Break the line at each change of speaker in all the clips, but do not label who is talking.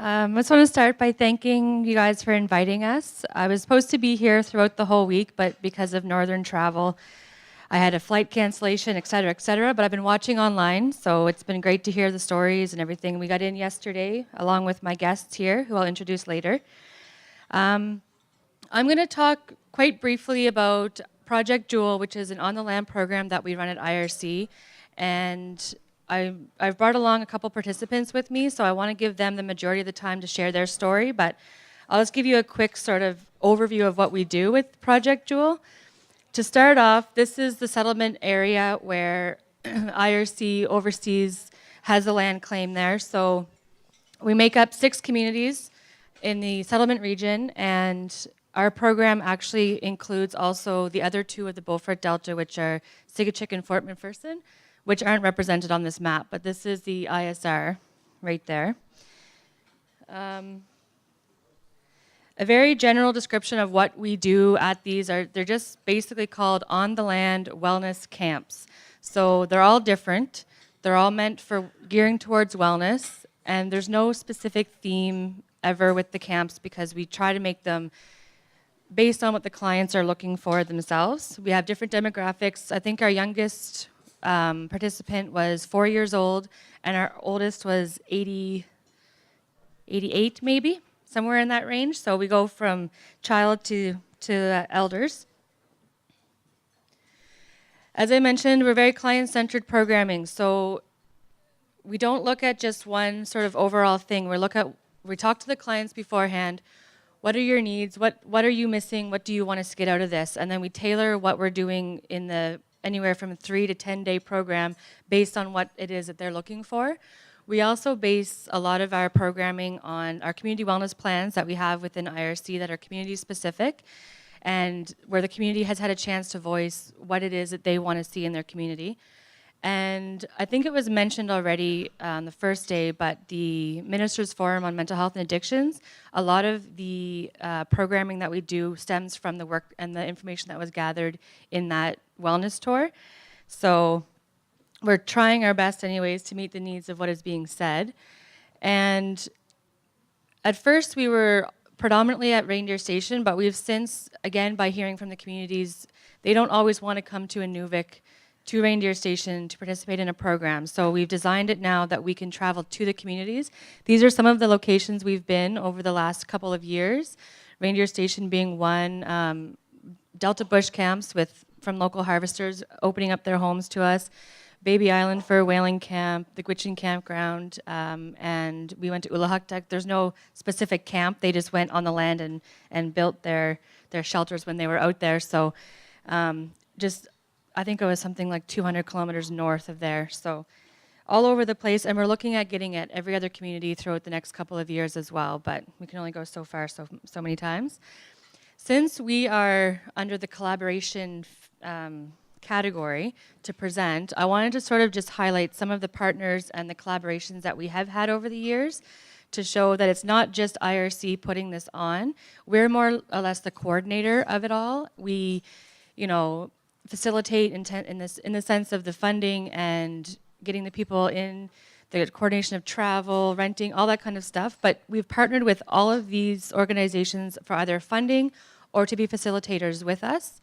I just want to start by thanking you guys for inviting us. I was supposed to be here throughout the whole week, but because of northern travel, I had a flight cancellation, et cetera, but I've been watching online, so it's been great to hear the stories and everything. We got in yesterday, along with my guests here, who I'll introduce later. I'm going to talk quite briefly about Project Jewel, which is an on-the-land program that we run at IRC, and I've brought along a couple participants with me, so I want to give them the majority of the time to share their story, but I'll just give you a quick sort of overview of what we do with Project Jewel. To start off, this is the settlement area where IRC oversees, has a land claim there, so we make up 6 communities in the settlement region, and our program actually includes also the other 2 of the Beaufort Delta, which are Sigachik and Fort McPherson, which aren't represented on this map, but this is the ISR right there. A very general description of what we do at these they're just basically called on-the-land wellness camps. So they're all different. They're all meant for gearing towards wellness, and there's no specific theme ever with the camps because we try to make them based on what the clients are looking for themselves. We have different demographics. I think our youngest participant was 4 years old, and our oldest was 88 maybe, somewhere in that range. So we go from child to elders. As I mentioned, we're very client-centered programming. So we don't look at just one sort of overall thing. We talk to the clients beforehand. What are your needs? What are you missing? What do you want us to get out of this? And then we tailor what we're doing in the anywhere from 3 to 10 day program based on what it is that they're looking for. We also base a lot of our programming on our community wellness plans that we have within IRC that are community specific and where the community has had a chance to voice what it is that they want to see in their community. And I think it was mentioned already on the first day, but the Ministers Forum on Mental Health and Addictions, a lot of the programming that we do stems from the work and the information that was gathered in that wellness tour. So we're trying our best anyways to meet the needs of what is being said. And at first we were predominantly at Reindeer Station, but we've since, again, by hearing from the communities, they don't always want to come to Inuvik to Reindeer Station to participate in a program. So we've designed it now that we can travel to the communities. These are some of the locations we've been over the last couple of years. Reindeer Station being one, Delta Bush camps from local harvesters opening up their homes to us, Baby Island for a whaling camp, the Gwich'in campground, and we went to Ulahuktuk. There's no specific camp. They just went on the land and built their shelters when they were out there. So I think it was something like 200 kilometers north of there. So all over the place, and we're looking at getting at every other community throughout the next couple of years as well, but we can only go so far so many times. Since we are under the collaboration category to present, I wanted to sort of just highlight some of the partners and the collaborations that we have had over the years to show that it's not just IRC putting this on. We're more or less the coordinator of it all. We, facilitate in the sense of the funding and getting the people in, the coordination of travel, renting, all that kind of stuff. But we've partnered with all of these organizations for either funding or to be facilitators with us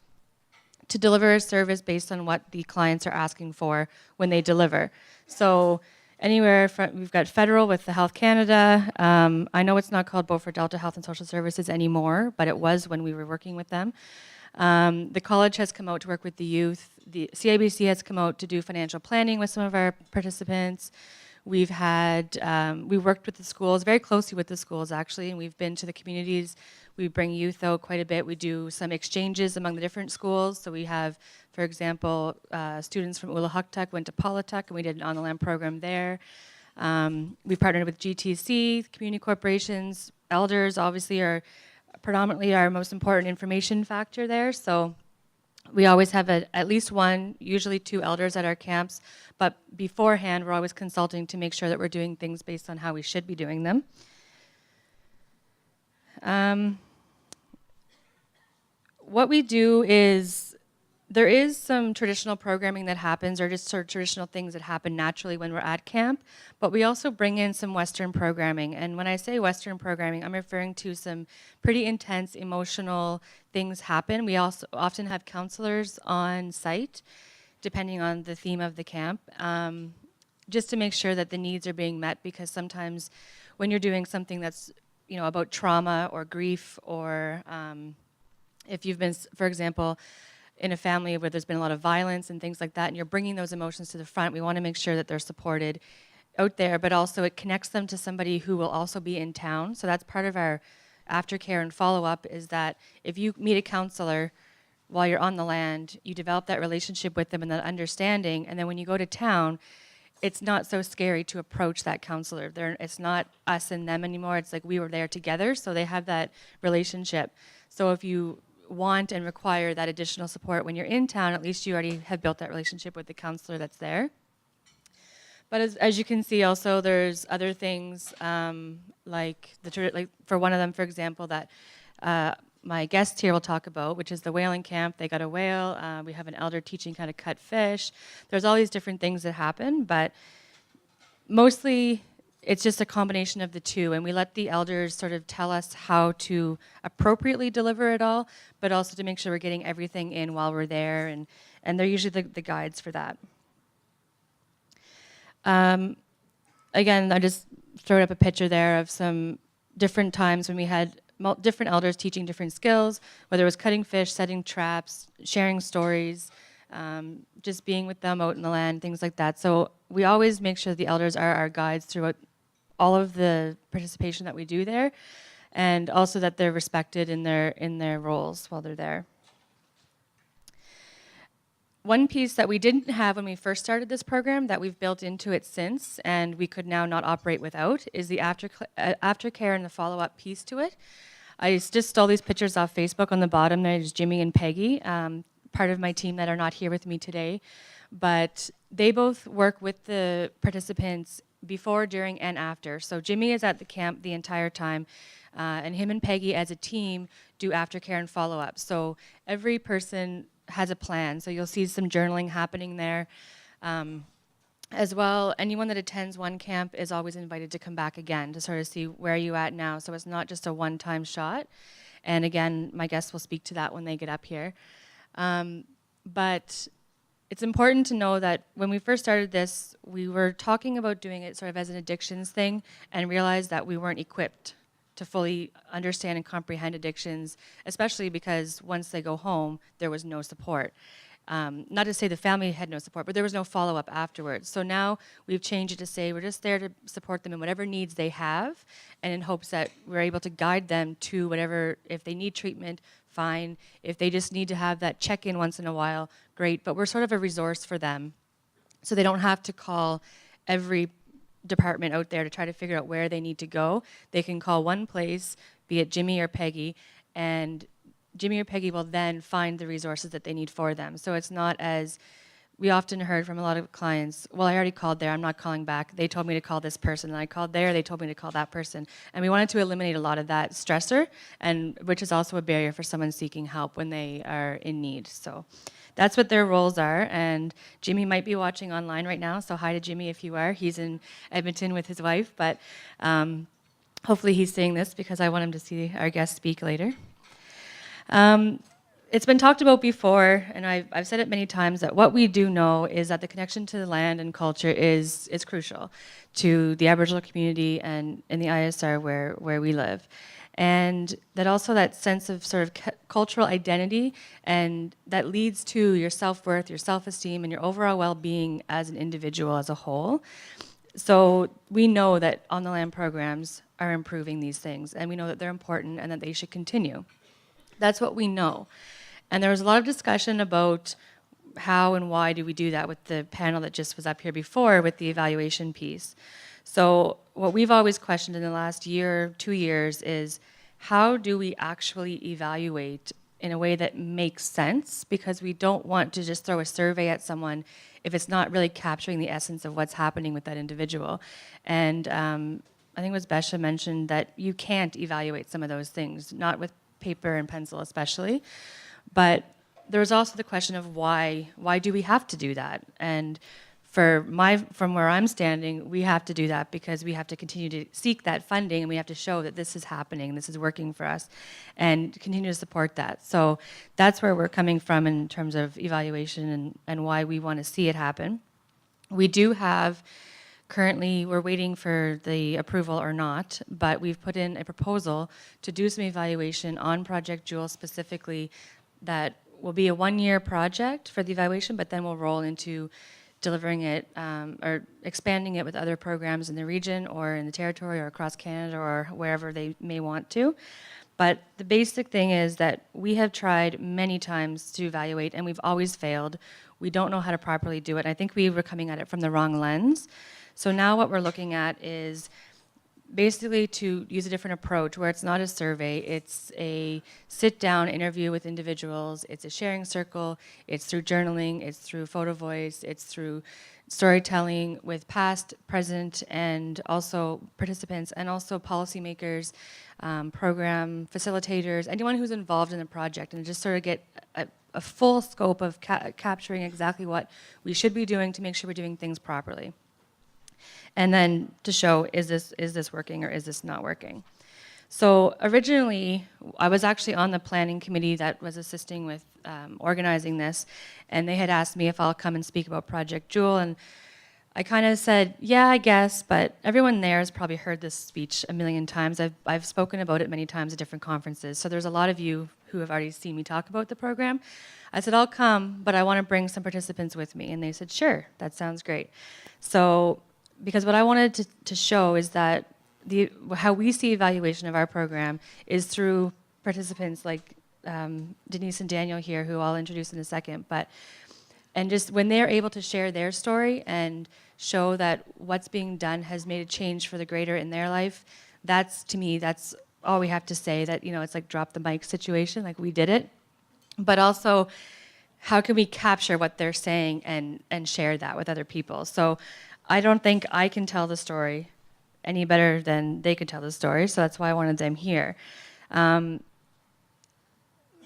to deliver a service based on what the clients are asking for when they deliver. So anywhere from, we've got federal with the Health Canada. I know it's not called Beaufort Delta Health and Social Services anymore, but it was when we were working with them. The college has come out to work with the youth. The CIBC has come out to do financial planning with some of our participants. We've had, we worked with the schools, very closely with the schools actually, and we've been to the communities. We bring youth out quite a bit. We do some exchanges among the different schools. So we have, for example, students from Ulahuktuk went to Paulatuk and we did an on-the-land program there. We've partnered with GTC, community corporations. Elders obviously are predominantly our most important information factor there. So we always have at least one, usually 2 elders at our camps, but beforehand we're always consulting to make sure that we're doing things based on how we should be doing them. What we do is There is some traditional programming that happens, or just sort of traditional things that happen naturally when we're at camp, but we also bring in some Western programming. And when I say Western programming, I'm referring to some pretty intense emotional things happen. We also often have counselors on site, depending on the theme of the camp, just to make sure that the needs are being met, because sometimes when you're doing something that's, you know, about trauma or grief, or if you've been, for example, in a family where there's been a lot of violence and things like that, and you're bringing those emotions to the front, we want to make sure that they're supported out there, but also it connects them to somebody who will also be in town. So that's part of our aftercare and follow-up, is that if you meet a counselor while you're on the land, you develop that relationship with them and that understanding, and then when you go to town, it's not so scary to approach that counselor. It's not us and them anymore. It's like we were there together, so they have that relationship. So if you want and require that additional support when you're in town, at least you already have built that relationship with the counselor that's there. But as you can see also, there's other things like for one of them, for example, that my guest here will talk about, which is the whaling camp. They got a whale. We have an elder teaching how to cut fish. There's all these different things that happen, but mostly it's just a combination of the two, and we let the elders sort of tell us how to appropriately deliver it all, but also to make sure we're getting everything in while we're there, and they're usually the guides for that. Again, I just throwed up a picture there of some different times when we had different elders teaching different skills, whether it was cutting fish, setting traps, sharing stories, just being with them out in the land, things like that. So we always make sure the elders are our guides throughout all of the participation that we do there, and also that they're respected in their roles while they're there. One piece that we didn't have when we first started this program that we've built into it since, and we could now not operate without, is the aftercare and the follow-up piece to it. I just stole these pictures off Facebook. On the bottom there's Jimmy and Peggy, part of my team that are not here with me today, but they both work with the participants before, during, and after. So Jimmy is at the camp the entire time, and him and Peggy as a team do aftercare and follow-up. So every person has a plan. So you'll see some journaling happening there. As well, anyone that attends one camp is always invited to come back again to sort of see where are you at now. So it's not just a one-time shot. And again, my guests will speak to that when they get up here. But it's important to know that when we first started this, we were talking about doing it sort of as an addictions thing, and realized that we weren't equipped to fully understand and comprehend addictions, especially because once they go home, there was no support. Not to say the family had no support, but there was no follow-up afterwards. So now we've changed it to say we're just there to support them in whatever needs they have, and in hopes that we're able to guide them to whatever. If they need treatment, fine. If they just need to have that check-in once in a while, great. But we're sort of a resource for them, so they don't have to call every department out there to try to figure out where they need to go. They can call one place, be it Jimmy or Peggy, and Jimmy or Peggy will then find the resources that they need for them. So it's not as, we often heard from a lot of clients, well, I already called there, I'm not calling back. They told me to call this person, and I called there, they told me to call that person. And we wanted to eliminate a lot of that stressor, and which is also a barrier for someone seeking help when they are in need. So that's what their roles are. And Jimmy might be watching online right now, so hi to Jimmy if you are. He's in Edmonton with his wife, but hopefully he's seeing this because I want him to see our guest speak later. It's been talked about before, and I've said it many times, that what we do know is that the connection to the land and culture is crucial to the Aboriginal community and in the ISR where we live. And that also that sense of sort of cultural identity, and that leads to your self-worth, your self-esteem, and your overall well-being as an individual as a whole. So we know that on the land programs are improving these things, and we know that they're important and that they should continue. That's what we know. And there was a lot of discussion about how and why do we do that with the panel that just was up here before with the evaluation piece. So what we've always questioned in the last year, 2 years, is how do we actually evaluate in a way that makes sense? Because we don't want to just throw a survey at someone if it's not really capturing the essence of what's happening with that individual. And I think it was Besha mentioned that you can't evaluate some of those things, not with paper and pencil especially. But there was also the question of why do we have to do that? And from where I'm standing, we have to do that because we have to continue to seek that funding, and we have to show that this is happening, this is working for us, and continue to support that. So that's where we're coming from in terms of evaluation and why we want to see it happen. We do have, currently, we're waiting for the approval or not, but we've put in a proposal to do some evaluation on Project Jewel specifically that will be a one-year project for the evaluation, but then we'll roll into delivering it or expanding it with other programs in the region or in the territory or across Canada or wherever they may want to. But the basic thing is that we have tried many times to evaluate and we've always failed. We don't know how to properly do it. I think we were coming at it from the wrong lens. So now what we're looking at is basically to use a different approach where it's not a survey, it's a sit-down interview with individuals, it's a sharing circle, it's through journaling, it's through photo voice, it's through storytelling with past, present, and also participants, and also policymakers, program facilitators, anyone who's involved in the project, and just sort of get a full scope of capturing exactly what we should be doing to make sure we're doing things properly. And then to show, is this working or is this not working? So originally, I was actually on the planning committee that was assisting with organizing this, and they had asked me if I'll come and speak about Project Jewel, and I kind of said, yeah, I guess, but everyone there has probably heard this speech a million times. I've spoken about it many times at different conferences, so there's a lot of you who have already seen me talk about the program. I said, I'll come, but I want to bring some participants with me, and they said, sure, that sounds great. So, because what I wanted to show is that how we see evaluation of our program is through participants like Denise and Daniel here, who I'll introduce in a second, and just when they're able to share their story and show that what's being done has made a change for the greater in their life, to me, that's all we have to say, that, it's like drop the mic situation, like we did it. But also, how can we capture what they're saying and share that with other people? So I don't think I can tell the story any better than they could tell the story, so that's why I wanted them here.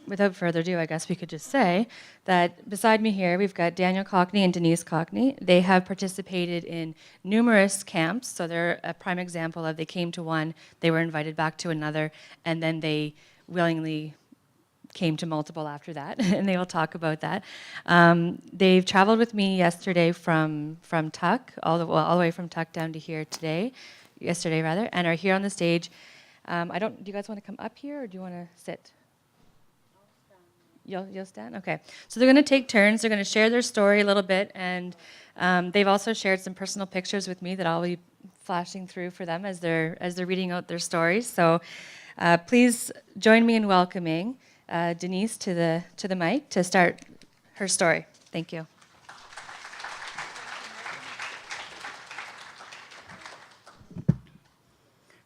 Without further ado, I guess we could just say that beside me here, we've got Daniel Cockney and Denise Cockney. They have participated in numerous camps, so they're a prime example of they came to one, they were invited back to another, and then they willingly came to multiple after that, and they will talk about that. They've traveled with me yesterday from Tuck, all the way from Tuck down to here yesterday, and are here on the stage. Do you guys want to come up here, or do you want to sit? You'll stand? Okay. So they're going to take turns. They're going to share their story a little bit, and they've also shared some personal pictures with me that I'll be flashing through for them as they're reading out their stories. So please join me in welcoming Denise to the mic to start her story. Thank you.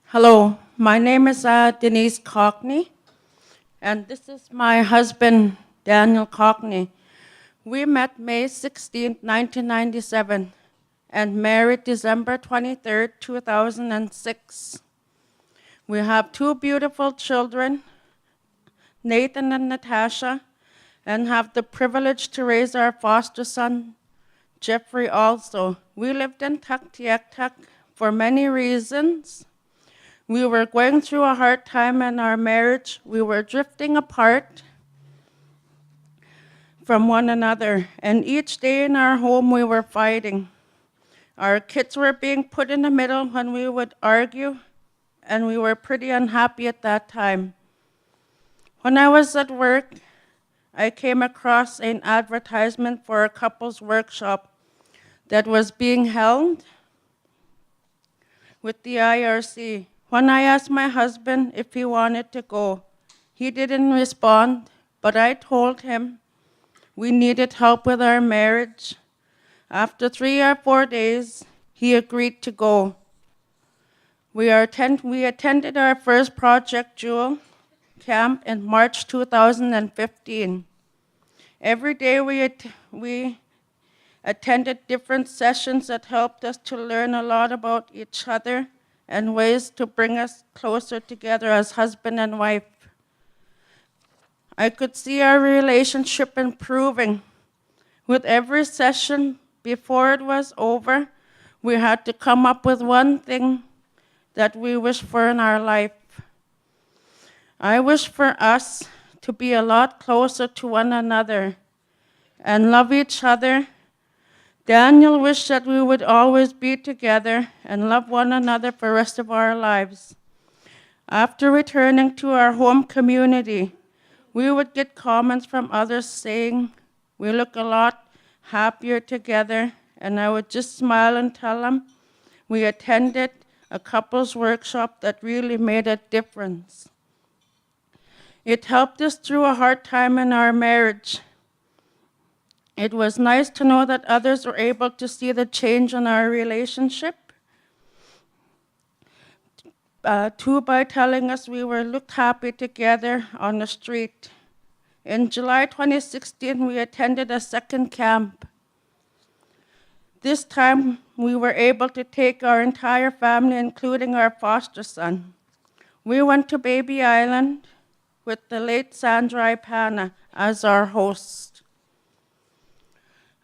Hello, my name is Denise Cockney, and this is my husband, Daniel Cockney. We met May 16, 1997, and married December 23, 2006. We have two beautiful children, Nathan and Natasha, and have the privilege to raise our foster son, Jeffrey, also. We lived in Tuktoyaktuk for many reasons. We were going through a hard time in our marriage. We were drifting apart from one another, and each day in our home we were fighting. Our kids were being put in the middle when we would argue, and we were pretty unhappy at that time. When I was at work, I came across an advertisement for a couples workshop that was being held with the IRC. When I asked my husband if he wanted to go, he didn't respond, but I told him we needed help with our marriage. After 3 or 4 days, he agreed to go. We attended our first Project Jewel camp in March 2015. Every day we attended different sessions that helped us to learn a lot about each other and ways to bring us closer together as husband and wife. I could see our relationship improving. With every session, before it was over, we had to come up with one thing that we wish for in our life. I wish for us to be a lot closer to one another and love each other. Daniel wished that we would always be together and love one another for the rest of our lives. After returning to our home community, we would get comments from others saying, "We look a lot happier together," and I would just smile and tell them we attended a couples workshop that really made a difference. It helped us through a hard time in our marriage. It was nice to know that others were able to see the change in our relationship. Two, by telling us we were looked happy together on the street. In July 2016, we attended a second camp. This time, we were able to take our entire family, including our foster son. We went to Baby Island with the late Sandra Ipana as our host.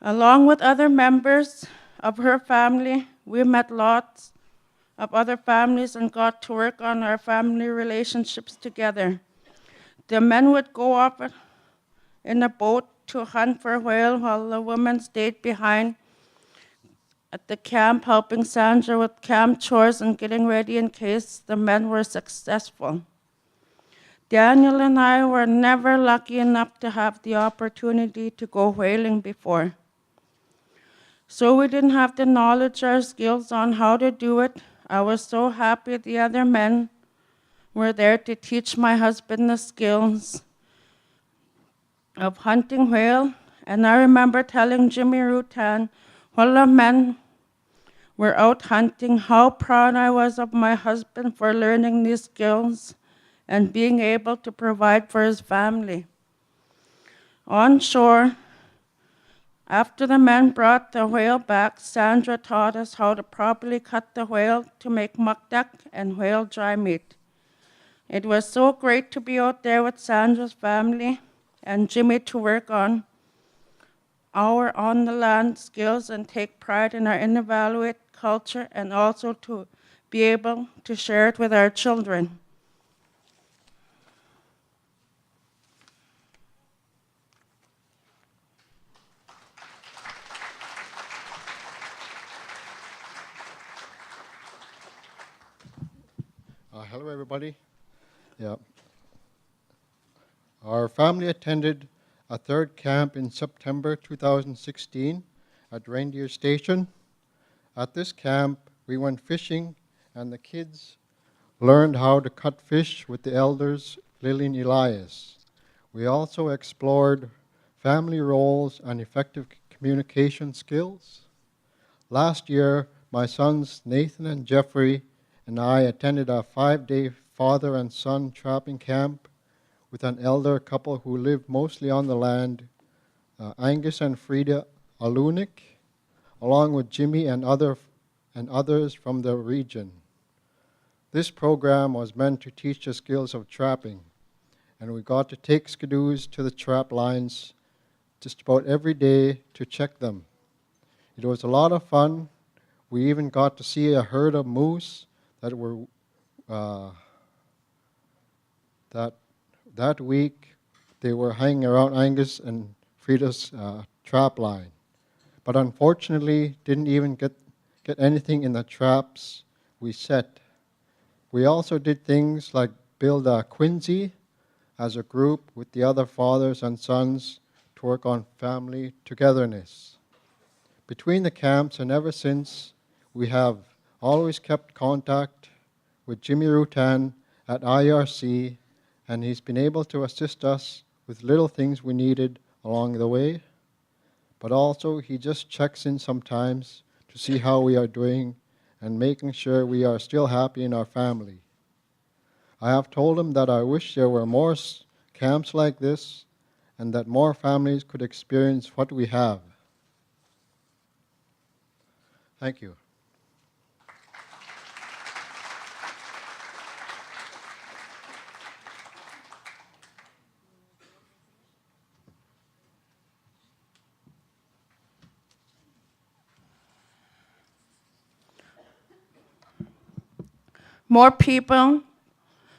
Along with other members of her family, we met lots of other families and got to work on our family relationships together. The men would go off in a boat to hunt for whale while the women stayed behind at the camp helping Sandra with camp chores and getting ready in case the men were successful. Daniel and I were never lucky enough to have the opportunity to go whaling before. So we didn't have the knowledge or skills on how to do it. I was so happy the other men were there to teach my husband the skills of hunting whale. And I remember telling Jimmy Rutan, while the men were out hunting, how proud I was of my husband for learning these skills and being able to provide for his family. On shore, after the men brought the whale back, Sandra taught us how to properly cut the whale to make mukdak and whale dry meat. It was so great to be out there with Sandra's family and Jimmy to work on our on-the-land skills and take pride in our Inuvialuit culture and also to be able to share it with our children.
Hello, everybody. Yeah. Our family attended a third camp in September 2016 at Reindeer Station. At this camp, we went fishing, and the kids learned how to cut fish with the elders, Lily and Elias. We also explored family roles and effective communication skills. Last year, my sons Nathan and Jeffrey and I attended a 5-day father and son trapping camp with an elder couple who lived mostly on the land, Angus and Frida Alunik, along with Jimmy and others from the region. This program was meant to teach the skills of trapping, and we got to take skidoos to the trap lines just about every day to check them. It was a lot of fun. We even got to see a herd of moose that were that week. They were hanging around Angus and Frida's trap line, but unfortunately didn't even get anything in the traps we set. We also did things like build a Quincy as a group with the other fathers and sons to work on family togetherness. Between the camps and ever since, we have always kept contact with Jimmy Rutan at IRC, and he's been able to assist us with little things we needed along the way. But also, he just checks in sometimes to see how we are doing and making sure we are still happy in our family. I have told him that I wish there were more camps like this and that more families could experience what we have. Thank you.
More people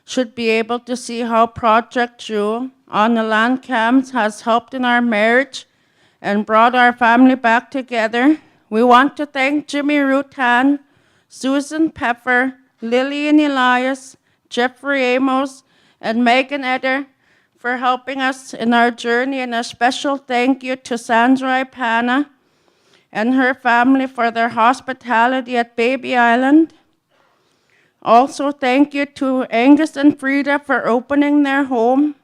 should be able to see how Project Jewel on the land camps has helped in our marriage and brought our family back together. We want to thank Jimmy Rutan, Susan Pfeffer, Lillian Elias, Jeffrey Amos, and Megan Eder for helping us in our journey, and a special thank you to Sandra Ipana and her family for their hospitality at Baby Island. Also, thank you to Angus and Frida for opening their home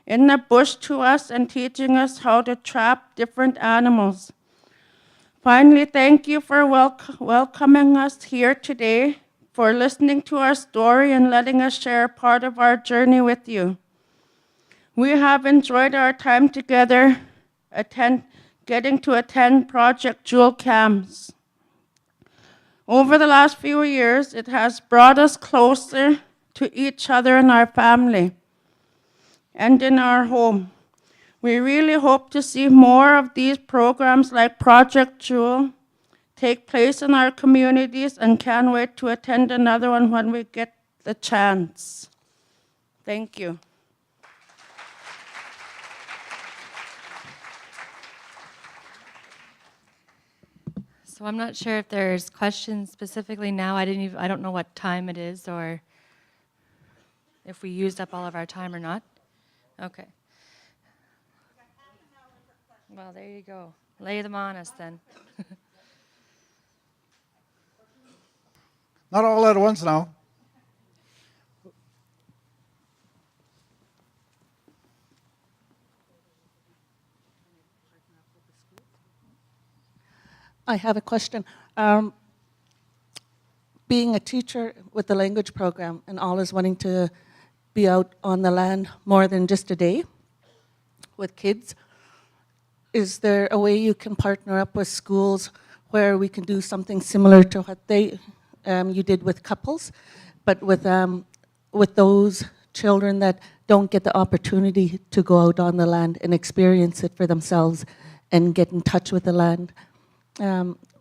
in the bush to us and teaching us how to trap different animals. Finally, thank you for welcoming us here today, for listening to our story and letting us share part of our journey with you. We have enjoyed our time together, getting to attend Project Jewel camps. Over the last few years, it has brought us closer to each other and our family and in our home. We really hope to see more of these programs like Project Jewel take place in our communities, and can't wait to attend another one when we get the chance. Thank you.
So I'm not sure if there's questions specifically now. I don't know what time it is, or if we used up all of our time or not. Okay. Well, there you go. Lay them on us then.
Not all at once now.
I have a question. Being a teacher with the language program and always wanting to be out on the land more than just a day with kids, is there a way you can partner up with schools where we can do something similar to what you did with couples, but with those children that don't get the opportunity to go out on the land and experience it for themselves and get in touch with the land?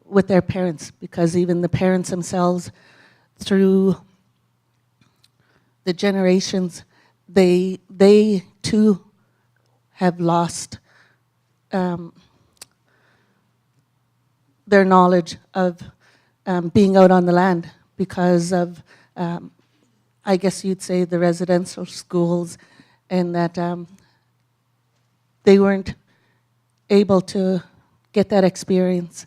With their parents, because even the parents themselves, through the generations, they too have lost their knowledge of being out on the land because of, I guess you'd say, the residential schools, and that they weren't able to get that experience.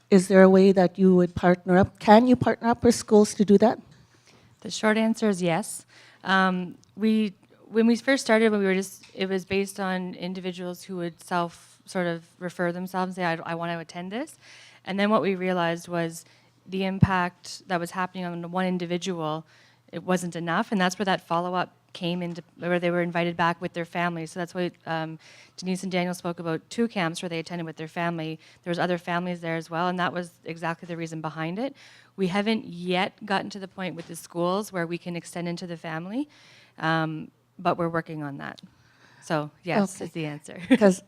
Is there a way that you would partner up? Can you partner up with schools to do that?
The short answer is yes. When we first started, it was based on individuals who would sort of refer themselves and say, I want to attend this. And then what we realized was the impact that was happening on one individual, it wasn't enough, and that's where that follow-up came into, where they were invited back with their families. So that's why Denise and Daniel spoke about 2 camps where they attended with their family. There was other families there as well, and that was exactly the reason behind it. We haven't yet gotten to the point with the schools where we can extend into the family, but we're working on that. So yes,
Okay.
is the answer.
Because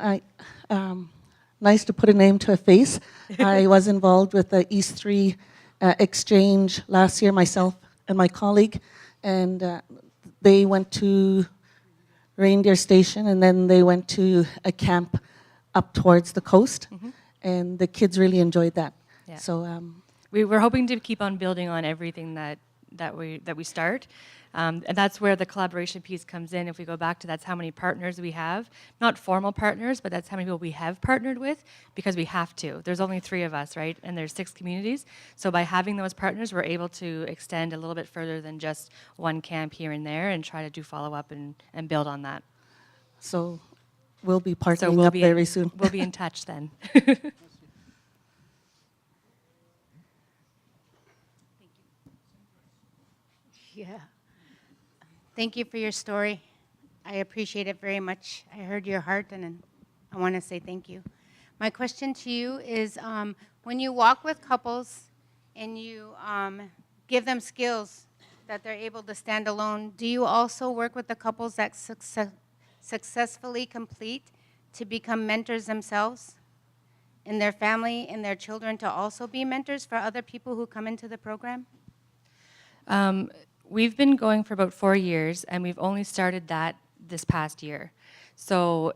nice to put a name to a face. I was involved with the East 3 exchange last year, myself and my colleague, and they went to Reindeer Station, and then they went to a camp up towards the coast, and the kids really enjoyed that.
Yeah.
So
We were hoping to keep on building on everything that we start, and that's where the collaboration piece comes in. If we go back to, that's how many partners we have, not formal partners, but that's how many people we have partnered with, because we have to. There's only 3 of us, right? And there's 6 communities. So by having those partners, we're able to extend a little bit further than just one camp here and there, and try to do follow-up and build on that.
so we'll be partnering
So we'll
up
be
very soon.
We'll be in touch then.
Yeah. Thank you for your story. I appreciate it very much. I heard your heart, and I want to say thank you. My question to you is, when you walk with couples and you give them skills that they're able to stand alone, do you also work with the couples that successfully complete to become mentors themselves in their family and their children, to also be mentors for other people who come into the program?
We've been going for about 4 years, and we've only started that this past year. So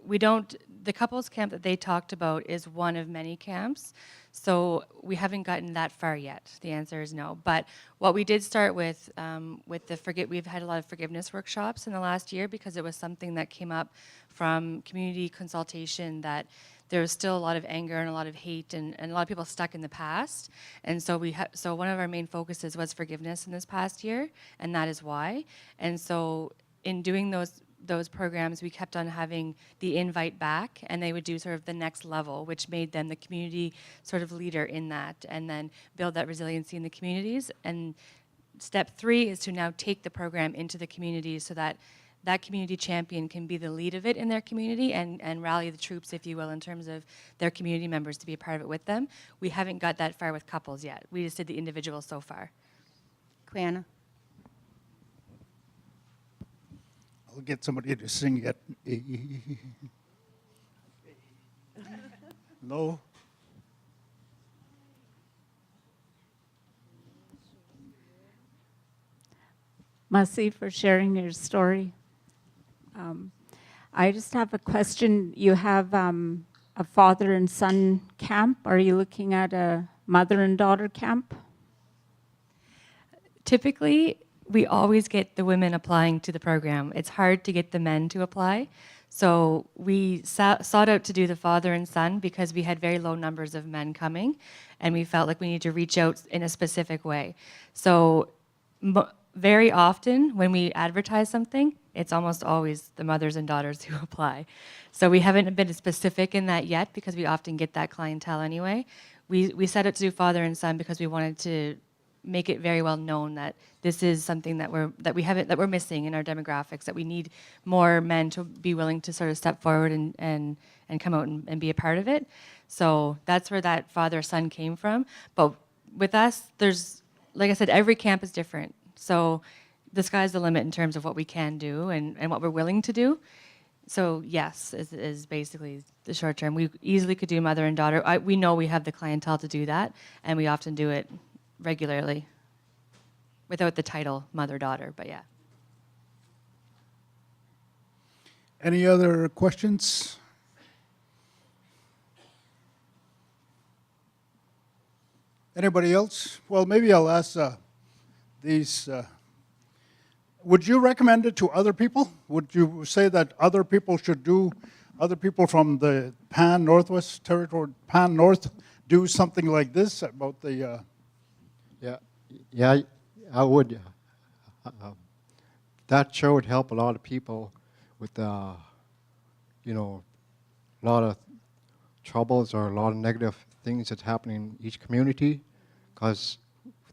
we don't, the couples camp that they talked about is one of many camps. So we haven't gotten that far yet. The answer is no. But what we did start with we've had a lot of forgiveness workshops in the last year because it was something that came up from community consultation that there was still a lot of anger and a lot of hate and a lot of people stuck in the past. And so so one of our main focuses was forgiveness in this past year, and that is why. And so in doing those programs, we kept on having the invite back, and they would do sort of the next level, which made them the community sort of leader in that, and then build that resiliency in the communities. And step 3 is to now take the program into the communities so that that community champion can be the lead of it in their community and rally the troops, if you will, in terms of their community members to be a part of it with them. We haven't got that far with couples yet. We just did the individuals so far.
Quiana.
I'll get somebody to sing it. No?
Masi, for sharing your story. I just have a question. You have a father and son camp. Are you looking at a mother and daughter camp?
Typically, we always get the women applying to the program. It's hard to get the men to apply. So we sought out to do the father and son because we had very low numbers of men coming, and we felt like we needed to reach out in a specific way. So very often when we advertise something, it's almost always the mothers and daughters who apply. So we haven't been specific in that yet because we often get that clientele anyway. We set out to do father and son because we wanted to make it very well known that this is something that we're missing in our demographics, that we need more men to be willing to sort of step forward and come out and be a part of it. So that's where that father-son came from. But with us, there's, like I said, every camp is different. So the sky's the limit in terms of what we can do and what we're willing to do. So yes, is basically the short term. We easily could do mother and daughter. We know we have the clientele to do that, and we often do it regularly without the title mother-daughter, but yeah.
Any other questions? Anybody else? Well, maybe I'll ask these. Would you recommend it to other people? Would you say that other people should do, other people from the Pan Northwest Territory, Pan North, do something like this about the...
Yeah, I would. That show would help a lot of people with, a lot of troubles or a lot of negative things that's happening in each community, because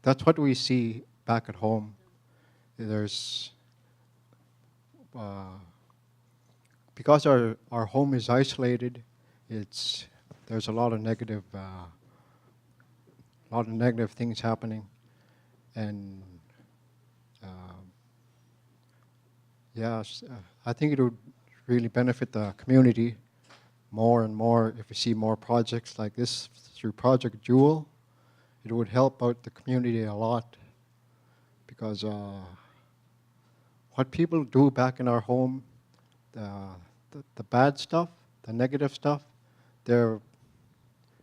that's what we see back at home. There's, because our home is isolated, there's a lot of negative things happening. And I think it would really benefit the community more and more if we see more projects like this through Project Jewel. It would help out the community a lot because what people do back in our home, the bad stuff, the negative stuff,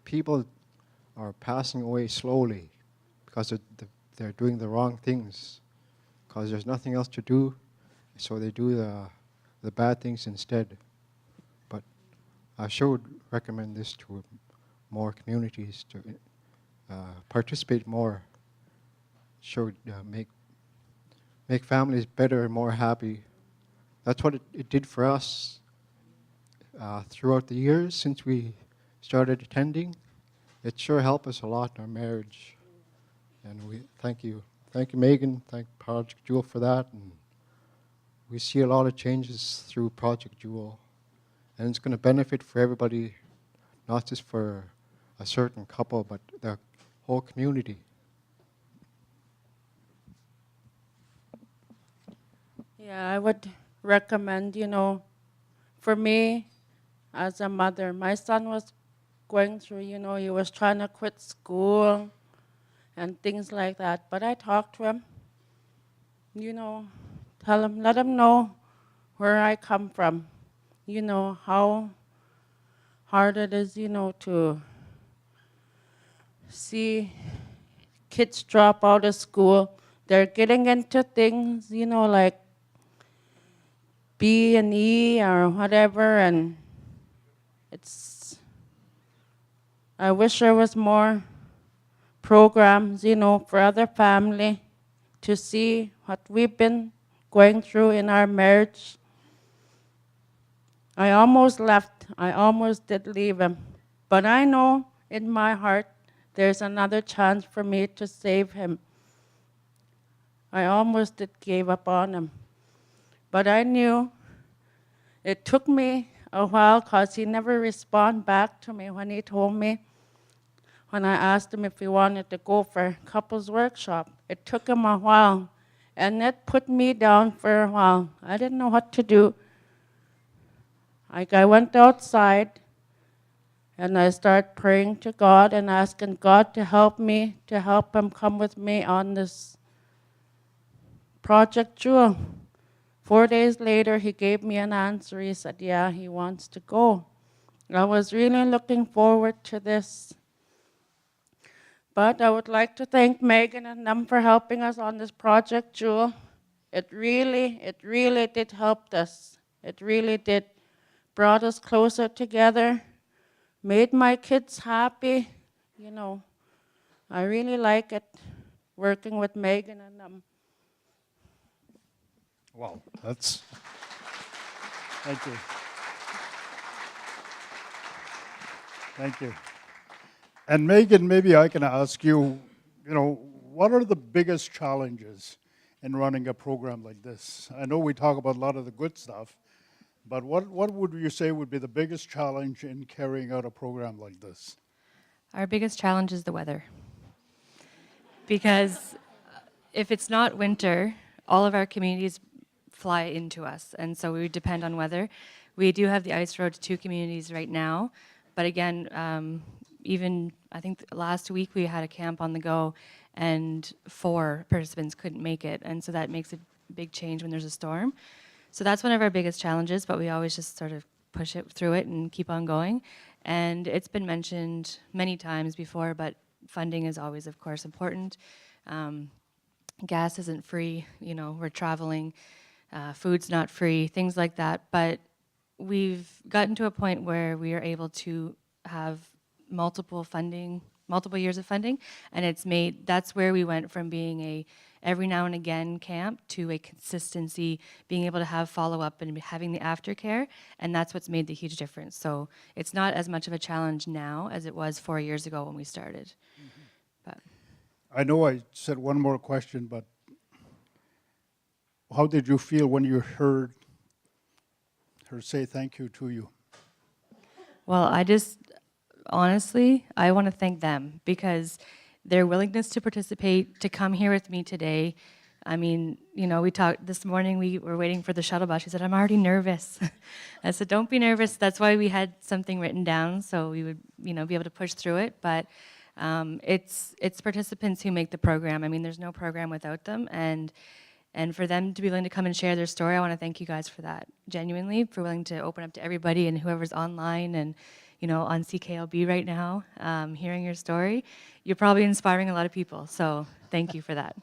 people are passing away slowly because they're doing the wrong things because there's nothing else to do, so they do the bad things instead. But I sure would recommend this to more communities to participate more, should make families better and more happy. That's what it did for us throughout the years since we started attending. It sure helped us a lot in our marriage. And we thank you, Megan, thank Project Jewel for that. And we see a lot of changes through Project Jewel, and it's going to benefit for everybody, not just for a certain couple, but the whole community.
Yeah, I would recommend, for me, as a mother, my son was going through, he was trying to quit school. and things like that. But I talk to him, tell him, let him know where I come from, how hard it is, to see kids drop out of school. They're getting into things, like B and E or whatever, and I wish there was more programs, for other family to see what we've been going through in our marriage. I almost left. I almost did leave him. But I know in my heart there's another chance for me to save him. I almost did gave up on him. But I knew it took me a while because he never responded back to me when he told me, when I asked him if he wanted to go for couples workshop. It took him a while, and it put me down for a while. I didn't know what to do. I went outside, and I started praying to God and asking God to help me, to help him come with me on this Project Jewel. 4 days later, he gave me an answer. He said, yeah, he wants to go. I was really looking forward to this. But I would like to thank Megan and them for helping us on this Project Jewel. It really did help us. It really did. Brought us closer together, made my kids happy. I really like it, working with Megan and them.
Wow, that's, thank you. Thank you. And Megan, maybe I can ask you, what are the biggest challenges in running a program like this? I know we talk about a lot of the good stuff, but what would you say would be the biggest challenge in carrying out a program like this?
Our biggest challenge is the weather. Because if it's not winter, all of our communities fly into us, and so we depend on weather. We do have the ice road to 2 communities right now, but again, even I think last week we had a camp on the go, and 4 participants couldn't make it, and so that makes a big change when there's a storm. So that's one of our biggest challenges, but we always just sort of push it through it and keep on going. And it's been mentioned many times before, but funding is always, of course, important. Gas isn't free, we're traveling, food's not free, things like that. But we've gotten to a point where we are able to have multiple years of funding, and that's where we went from being a every now and again camp to a consistency, being able to have follow-up and having the aftercare, and that's what's made the huge difference. So it's not as much of a challenge now as it was 4 years ago when we started. Mm-hmm. But
I know I said one more question, but how did you feel when you heard her say thank you to you?
Well, honestly, I want to thank them because their willingness to participate, to come here with me today. I mean, we talked this morning, we were waiting for the shuttle bus. She said, I'm already nervous. I said, don't be nervous. That's why we had something written down so we would, be able to push through it. But it's participants who make the program. I mean, there's no program without them. And for them to be willing to come and share their story, I want to thank you guys for that, genuinely, for willing to open up to everybody and whoever's online and on CKLB right now, hearing your story. You're probably inspiring a lot of people, so thank you for that.